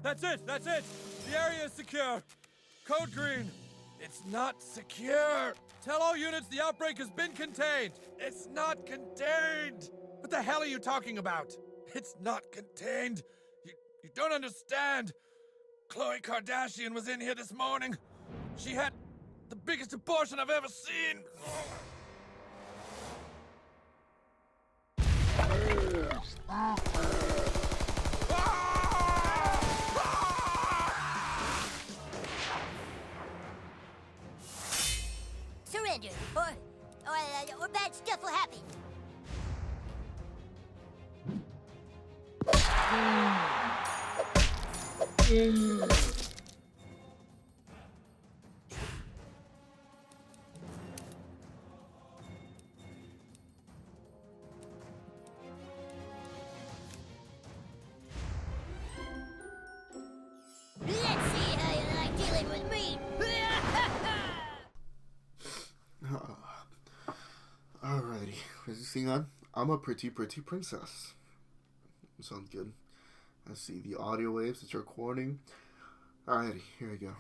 That's it! That's it! The area is secure. Code green. It's not secure. Tell all units the outbreak has been contained. It's not contained. What the hell are you talking about? It's not contained. You don't understand. Khloe Kardashian was in here this morning. She had the biggest abortion I've ever seen. Surrender, or bad stuff will happen. Let's see how you like dealing with me. Alrighty, is this thing on? I'm a pretty princess. Sounds good. I see the audio waves that you're recording. Alrighty, here we go.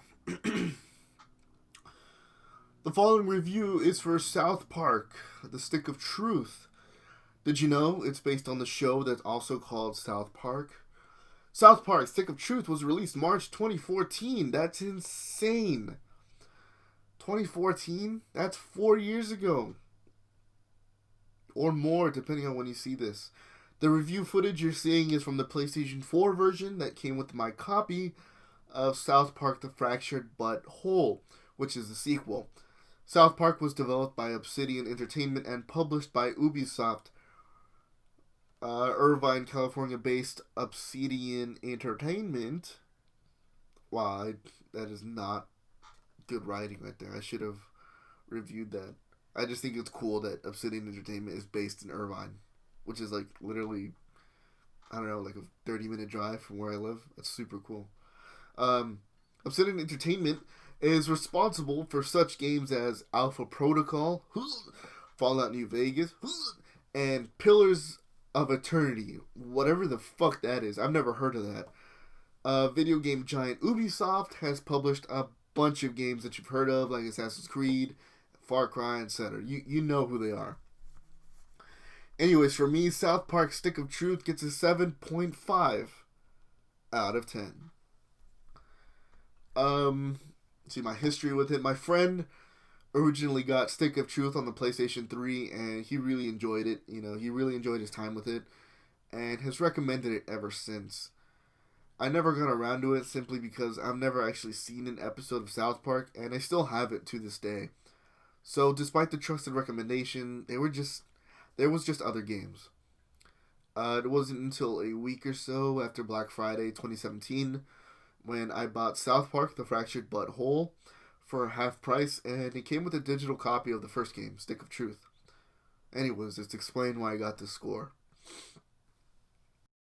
The following review is for South Park, The Stick of Truth. Did you know it's based on the show that's also called South Park? South Park, Stick of Truth was released March 2014. That's insane. 2014? That's 4 years ago. Or more, depending on when you see this. The review footage you're seeing is from the PlayStation 4 version that came with my copy of South Park: The Fractured But Whole, which is the sequel. South Park was developed by Obsidian Entertainment and published by Ubisoft. Irvine, California-based Obsidian Entertainment. Wow, that is not good writing right there. I should have reviewed that. I just think it's cool that Obsidian Entertainment is based in Irvine, which is like literally, I don't know, like a 30-minute drive from where I live. That's super cool. Obsidian Entertainment is responsible for such games as Alpha Protocol, Fallout New Vegas, and Pillars of Eternity, whatever the fuck that is. I've never heard of that. Video game giant Ubisoft has published a bunch of games that you've heard of, like Assassin's Creed, Far Cry, etc. You know who they are. Anyways, for me, South Park Stick of Truth gets a 7.5 out of 10. See my history with it. My friend originally got Stick of Truth on the PlayStation 3, and he really enjoyed it. You know, he really enjoyed his time with it, and has recommended it ever since. I never got around to it simply because I've never actually seen an episode of South Park, and I still have it to this day. So, despite the trusted recommendation, there was just other games. It wasn't until a week or so after Black Friday 2017 when I bought South Park: The Fractured But Whole for half price, and it came with a digital copy of the first game, Stick of Truth. Anyways, let's explain why I got this score.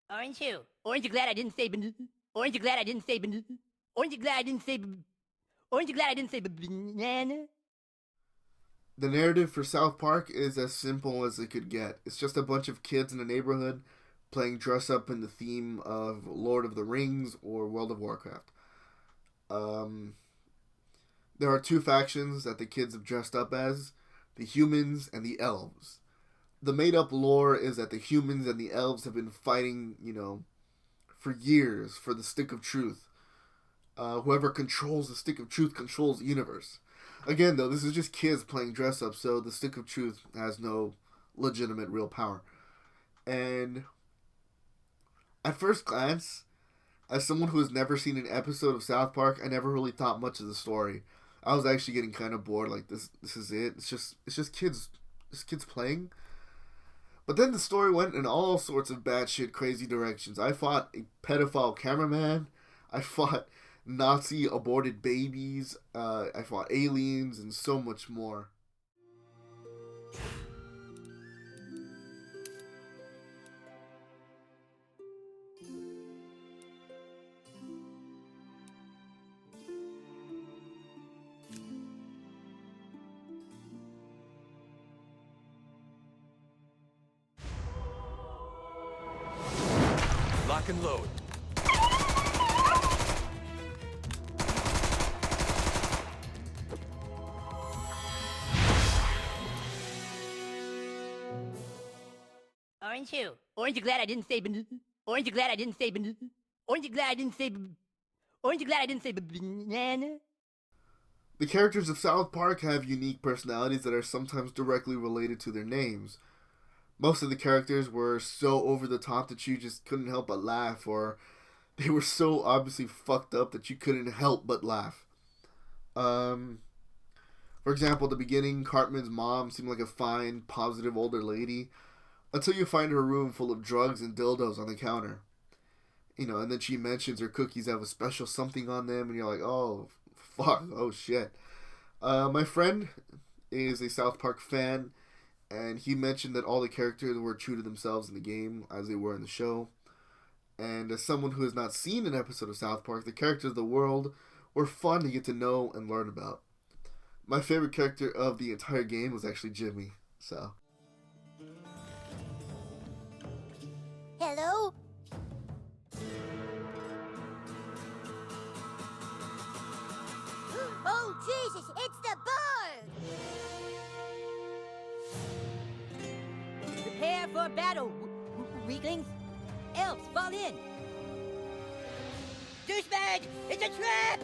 Orange who? Orange, you glad I didn't say Orange, you glad I didn't say Orange, you glad I didn't say Orange, you glad I didn't say banana? The narrative for South Park is as simple as it could get. It's just a bunch of kids in a neighborhood playing dress up in the theme of Lord of the Rings or World of Warcraft. There are two factions that the kids have dressed up as, the humans and the elves. The made-up lore is that the humans and the elves have been fighting, for years for the Stick of Truth. Whoever controls the Stick of Truth controls the universe. Again, though, this is just kids playing dress-up, so the Stick of Truth has no legitimate real power. And at first glance, as someone who has never seen an episode of South Park, I never really thought much of the story. I was actually getting kind of bored, like, this is it. It's just kids playing. But then the story went in all sorts of batshit crazy directions. I fought a pedophile cameraman. I fought Nazi aborted babies. I fought aliens and so much more. Lock and load. Aren't you? Aren't you glad I didn't say Aren't you glad I didn't say Aren't you glad I didn't say Aren't you glad I didn't say banana? The characters of South Park have unique personalities that are sometimes directly related to their names. Most of the characters were so over the top that you just couldn't help but laugh, or they were so obviously fucked up that you couldn't help but laugh. For example, at the beginning, Cartman's mom seemed like a fine, positive older lady until you find her room full of drugs and dildos on the counter. And then she mentions her cookies have a special something on them, and you're like, oh, fuck, oh shit. My friend is a South Park fan, and he mentioned that all the characters were true to themselves in the game as they were in the show. And as someone who has not seen an episode of South Park, the characters of the world were fun to get to know and learn about. My favorite character of the entire game was actually Jimmy, so. Hello? Oh, Jesus, it's the bird! Prepare for battle, weaklings. Elves, fall in. Douchebag! It's a trap!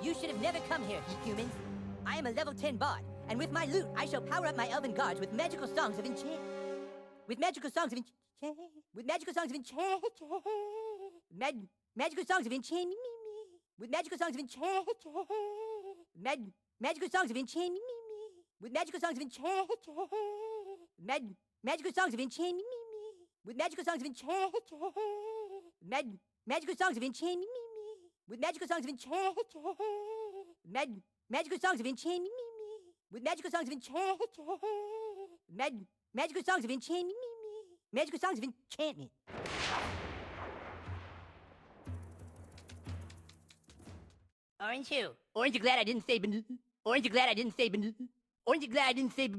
You should have never come here, humans. I am a level 10 bard, and with my loot, I shall power up my elven guards with magical songs of enchant. With magical songs of enchant. With magical songs of enchant. Magical songs of enchant. With magical songs of enchant. Magical songs of enchant. With magical songs of enchant. Magical songs of enchant. With magical songs of enchant. Magical songs of enchant. With magical songs of enchant. Magical songs of enchant. With magical songs of enchant. Magical songs of enchant. Magical songs of enchantment. Aren't you? Aren't you glad I didn't say Aren't you glad I didn't say Aren't you glad I didn't say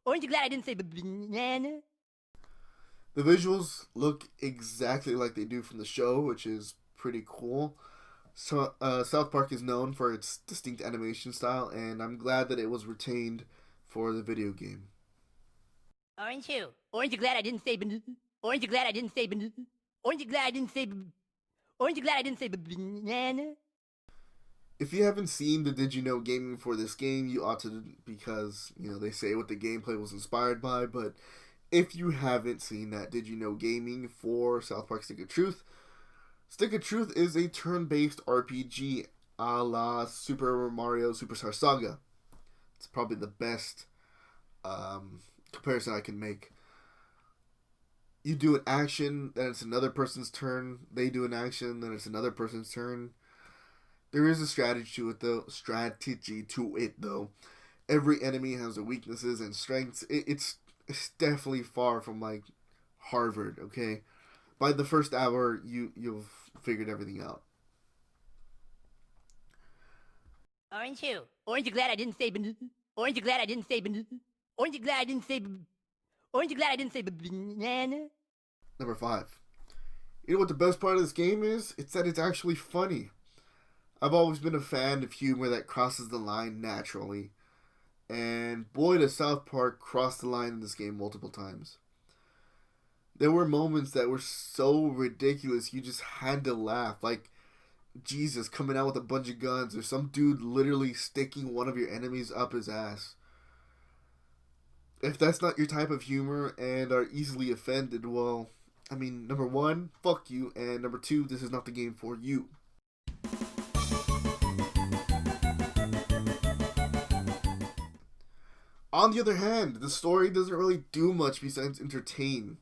Aren't you glad I didn't say banana? The visuals look exactly like they do from the show, which is pretty cool. So, South Park is known for its distinct animation style, and I'm glad that it was retained for the video game. Aren't you? Aren't you glad I didn't say Aren't you glad I didn't say Aren't you glad I didn't say Aren't you glad I didn't say banana? If you haven't seen the Did You Know gaming for this game, you ought to, because, they say what the gameplay was inspired by, but if you haven't seen that Did You Know gaming for South Park Stick of Truth, Stick of Truth is a turn-based RPG a la Super Mario Superstar Saga. It's probably the best comparison I can make. You do an action, then it's another person's turn. They do an action, then it's another person's turn. There is a strategy to it though. Every enemy has their weaknesses and strengths. It's definitely far from like Harvard, okay? By the first hour, you've figured everything out. Aren't you? Aren't you glad I didn't say Aren't you glad I didn't say Aren't you glad I didn't say Aren't you glad I didn't say banana? Number 5. You know what the best part of this game is? It's that it's actually funny. I've always been a fan of humor that crosses the line naturally. And boy, does South Park cross the line in this game multiple times. There were moments that were so ridiculous you just had to laugh. Like Jesus coming out with a bunch of guns, or some dude literally sticking one of your enemies up his ass. If that's not your type of humor and are easily offended, well, I mean, number 1, fuck you, and number 2, this is not the game for you. On the other hand, the story doesn't really do much besides entertain.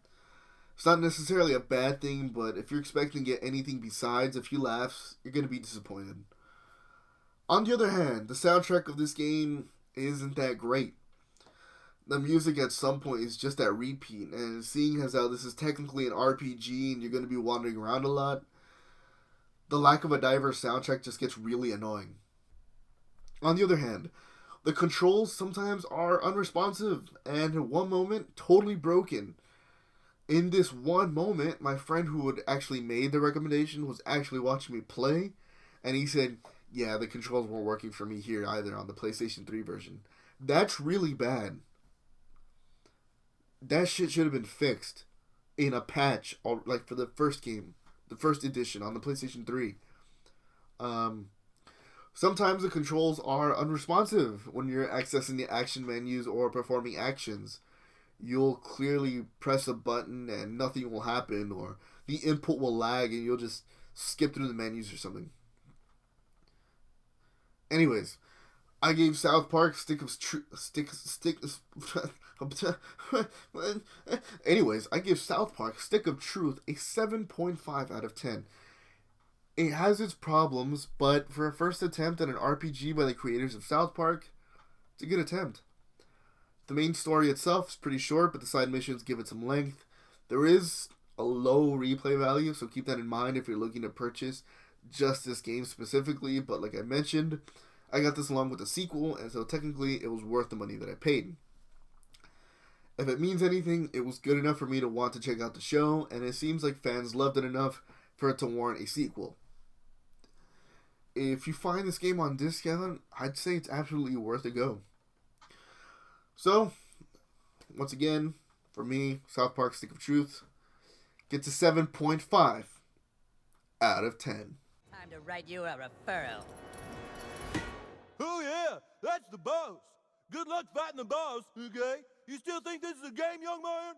It's not necessarily a bad thing, but if you're expecting to get anything besides a few laughs, you're going to be disappointed. On the other hand, the soundtrack of this game isn't that great. The music at some point is just at repeat, and seeing as how this is technically an RPG and you're going to be wandering around a lot, the lack of a diverse soundtrack just gets really annoying. On the other hand, the controls sometimes are unresponsive, and in one moment, totally broken. In this one moment, my friend who had actually made the recommendation was actually watching me play, and he said, yeah, the controls weren't working for me here either on the PlayStation 3 version. That's really bad. That shit should have been fixed. in a patch, like for the first game, the first edition on the PlayStation 3. Sometimes the controls are unresponsive when you're accessing the action menus or performing actions. You'll clearly press a button and nothing will happen, or the input will lag and you'll just skip through the menus or something. Anyways, I gave South Park Anyways, I give South Park Stick of Truth a 7.5 out of 10. It has its problems, but for a first attempt at an RPG by the creators of South Park, it's a good attempt. The main story itself is pretty short, but the side missions give it some length. There is a low replay value, so keep that in mind if you're looking to purchase just this game specifically, but like I mentioned, I got this along with the sequel, and so technically it was worth the money that I paid. If it means anything, it was good enough for me to want to check out the show, and it seems like fans loved it enough for it to warrant a sequel. If you find this game on discount, I'd say it's absolutely worth a go. So, once again, for me, South Park Stick of Truth gets a 7.5 out of 10. Time to write you a referral. Oh yeah, that's the boss. Good luck fighting the boss, okay? You still think this is a game, young man?